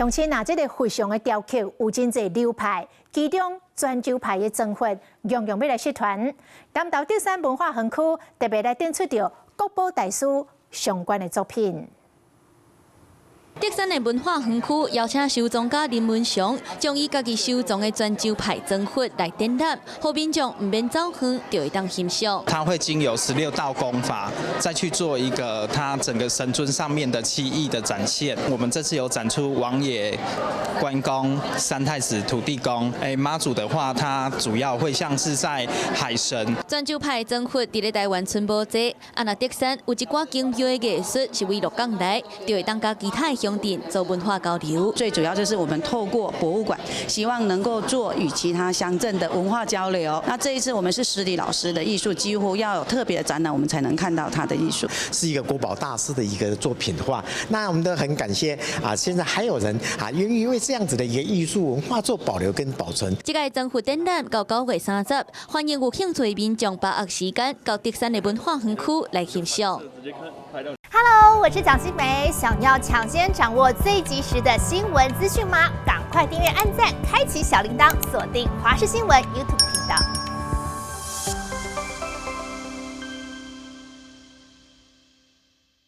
乡亲啊，这个非常的雕刻，有真侪流派，其中泉州派的征伐样样要来社团。南投德山文化园区特别来展出着国宝大师相关的作品。 德山的文化园区邀请收藏家林文祥，将伊家己收藏的泉州派征伐来展览，后民众唔免走远就会当欣赏。它会经由16道功法，再去做一个它整个神尊上面的7艺的展现。我们这次有展出王爷、关公、三太子、土地公。妈祖的话，它主要会像是在海神。泉州派征伐伫咧台湾春无济，那德山有一寡精标的艺术是为鹿港来，就会当甲其他的乡镇做文化交流。最主要就是我们透过博物馆，希望能够做与其他乡镇的文化交流。那这一次我们是实体老师的艺术，几乎要有特别的展览，我们才能看到他的艺术。是一个国宝大师的一个作品的话，那我们都很感谢啊！现在还有人啊，愿意为这样子的一个艺术文化做保留跟保存。这个征伐展览到9月30，欢迎有兴趣的民众把握时间到德山的文化园区来欣赏。 Hello， 我是蒋欣梅。想要抢先掌握最及时的新闻资讯吗？赶快订阅、按赞、开启小铃铛，锁定华视新闻 YouTube 频道。